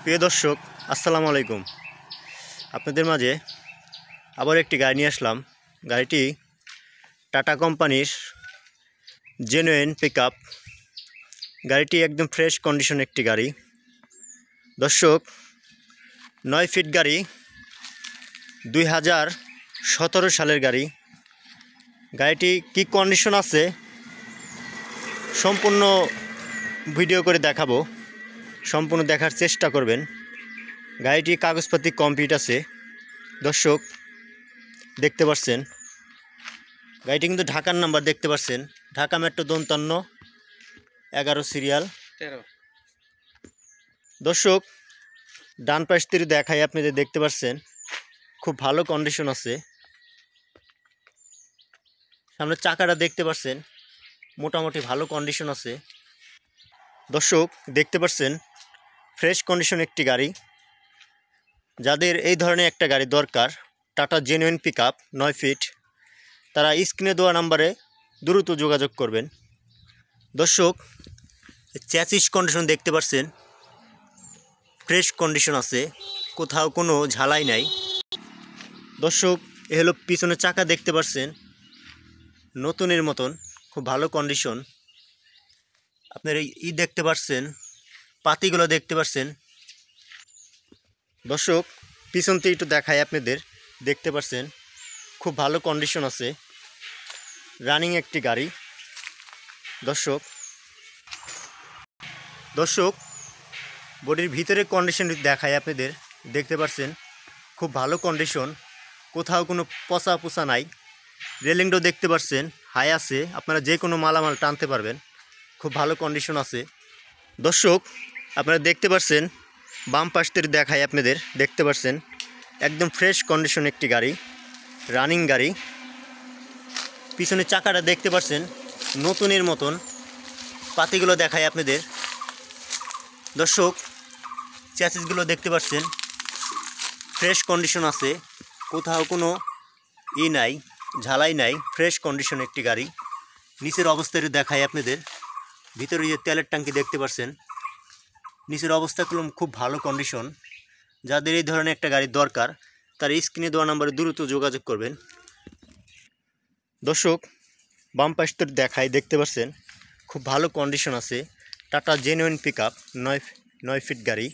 প্রিয় দর্শক, আসসালামু আলাইকুম। আপনাদের মাঝে আবার একটি গাড়ি নিয়ে আসলাম। গাড়িটি টাটা কোম্পানির জেনুইন পিকআপ। গাড়িটি একদম ফ্রেশ কন্ডিশন একটি গাড়ি। দর্শক, 9 ফিট গাড়ি, 2017 সালের গাড়ি। গাড়িটি কি কন্ডিশন আছে সম্পূর্ণ ভিডিও করে দেখাবো, সম্পূর্ণ দেখার চেষ্টা করবেন। গাড়িটি কাগজপাতি কমপ্লিট আছে। দর্শক দেখতে পাচ্ছেন, গাড়িটি কিন্তু ঢাকার নাম্বার দেখতে পাচ্ছেন, ঢাকা মেট্রো 5511 সিরিয়াল 13। দর্শক ডান পাশ থেকে দেখাই, আপনাদের দেখতে পাচ্ছেন খুব ভালো কন্ডিশন আছে। সামনে চাকাটা দেখতে পাচ্ছেন মোটামুটি ভালো কন্ডিশন আছে। দর্শক দেখতে পাচ্ছেন ফ্রেশ কন্ডিশন একটি গাড়ি। যাদের এই ধরনের একটা গাড়ি দরকার, টাটা জেনুইন পিকআপ 9 ফিট, তারা স্ক্রিনে দেওয়া নাম্বারে দ্রুত যোগাযোগ করবেন। দর্শক চ্যাসিস কন্ডিশন দেখতে পাচ্ছেন ফ্রেশ কন্ডিশন আছে, কোথাও কোনো ঝালাই নাই। দর্শক এ হলো পিছনের চাকা দেখতে পাচ্ছেন নতুনের মতন, খুব ভালো কন্ডিশন। আপনারা দেখতে পাচ্ছেন পাতিগুলো দেখতে পাচ্ছেন। দর্শক পিছন থেকে একটু দেখায় আপনাদের, দেখতে পাচ্ছেন খুব ভালো কন্ডিশন আছে, রানিং একটি গাড়ি। দর্শক বডির ভিতরে কন্ডিশন দেখায় আপনাদের, দেখতে পাচ্ছেন খুব ভালো কন্ডিশন, কোথাও কোনো পচা পোচা নাই। রেলিংটাও দেখতে পাচ্ছেন হাই আছে, আপনারা যে কোনো মালামাল টানতে পারবেন, খুব ভালো কন্ডিশন আছে। দর্শক আপনারা দেখতে পাচ্ছেন বাম পাশ থেকে দেখায় আপনাদের, দেখতে পাচ্ছেন একদম ফ্রেশ কন্ডিশন একটি গাড়ি, রানিং গাড়ি। পিছনে চাকাটা দেখতে পাচ্ছেন নতুনের মতন, পাতিগুলো দেখায় আপনাদের। দর্শক চ্যাসিসগুলো দেখতে পাচ্ছেন ফ্রেশ কন্ডিশন আছে, কোথাও কোনো নাই, ঝালাই নাই, ফ্রেশ কন্ডিশন একটি গাড়ি। নিচের অবস্থাটা দেখায় আপনাদের, ভিতরে যে তেলের ট্যাঙ্কি দেখতে পাচ্ছেন, নিচের অবস্থাগুলো খুব ভালো কন্ডিশন। যাদের এই ধরনের একটা গাড়ি দরকার, তার স্ক্রিনে দেওয়া নাম্বারে দ্রুত যোগাযোগ করবেন। দর্শক বাম পাশটা দেখায়, দেখতে পাচ্ছেন খুব ভালো কন্ডিশন আছে, টাটা জেনুইন পিকআপ 9 ফিট গাড়ি।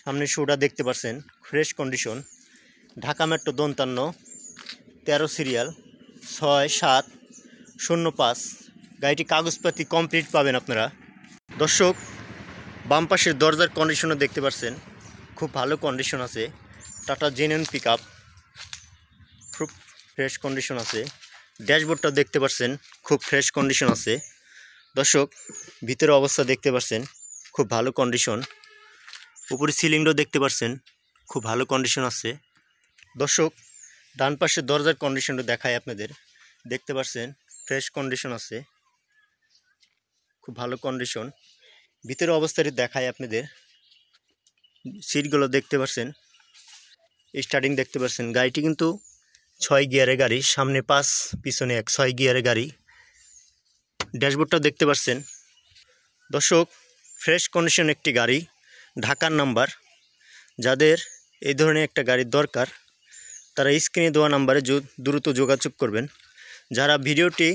সামনে শোটা দেখতে পাচ্ছেন fresh condition, Dhaka metro 5513 serial 6705। গাড়িটি কাগজপাতি কমপ্লিট পাবেন আপনারা। দর্শক বাম পাশের দরজার কন্ডিশনও দেখতে পাচ্ছেন খুব ভালো কন্ডিশন আছে, টাটা জেনুইন পিকআপ, খুব ফ্রেশ কন্ডিশন আছে। ড্যাশবোর্ডটাও দেখতে পাচ্ছেন খুব ফ্রেশ কন্ডিশন আছে। দর্শক ভিতরে অবস্থা দেখতে পাচ্ছেন খুব ভালো কন্ডিশন, উপরে সিলিংটাও দেখতে পাচ্ছেন খুব ভালো কন্ডিশন আছে। দর্শক ডান পাশের দরজার কন্ডিশনটা দেখায় আপনাদের, দেখতে পাচ্ছেন ফ্রেশ কন্ডিশন আছে, খুব ভালো কন্ডিশন। ভিতরে অবস্থাটি দেখায় আপনাদের, সিটগুলো দেখতে পাচ্ছেন, স্টার্টিং দেখতে পাচ্ছেন। গাড়িটি কিন্তু 6 গিয়ারের গাড়ি, সামনে 5 পিছনে 1, 6 গিয়ারের গাড়ি। ড্যাশবোর্ডটাও দেখতে পাচ্ছেন। দর্শক ফ্রেশ কন্ডিশন একটি গাড়ি, ঢাকার নাম্বার। যাদের এই ধরনের একটা গাড়ির দরকার, তারা স্ক্রিনে দেওয়া নাম্বারে দ্রুত যোগাযোগ করবেন। যারা ভিডিওটি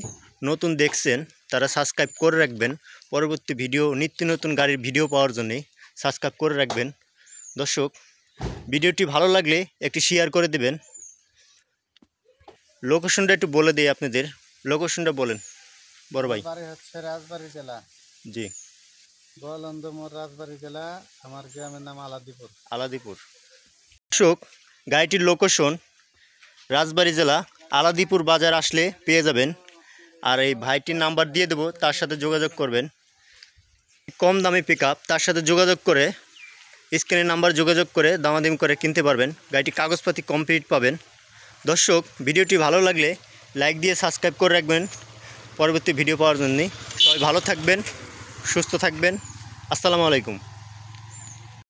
নতুন দেখছেন তারা সাবস্ক্রাইব করে রাখবেন, পরবর্তী ভিডিও নিত্য নতুন গাড়ির ভিডিও পাওয়ার জন্যে সাবস্ক্রাইব করে রাখবেন। দর্শক ভিডিওটি ভালো লাগলে একটি শেয়ার করে দেবেন। লোকেশনটা একটু বলে দিই আপনাদের, লোকেশনটা বলেন বড় ভাই। বাড়ি হচ্ছে রাজবাড়ী জেলা। জি, গোয়ালন্দমোড় রাজবাড়ী জেলা, আমার গ্রামের নাম আলাদিপুর। দর্শক গাড়িটির লোকেশন রাজবাড়ী জেলা, আলাদিপুর বাজার আসলে পেয়ে যাবেন। আর এই ভাইটির নাম্বার দিয়ে দেবো, তার সাথে যোগাযোগ করবেন। কম দামি পিকআপ, তার সাথে যোগাযোগ করে স্ক্রিনের নাম্বার যোগাযোগ করে দামাদামি করে কিনতে পারবেন। গাড়িটি কাগজপাতি কমপ্লিট পাবেন। দর্শক ভিডিওটি ভালো লাগলে লাইক দিয়ে সাবস্ক্রাইব করে রাখবেন পরবর্তী ভিডিও পাওয়ার জন্য। সবাই ভালো থাকবেন, সুস্থ থাকবেন। আসসালামু আলাইকুম।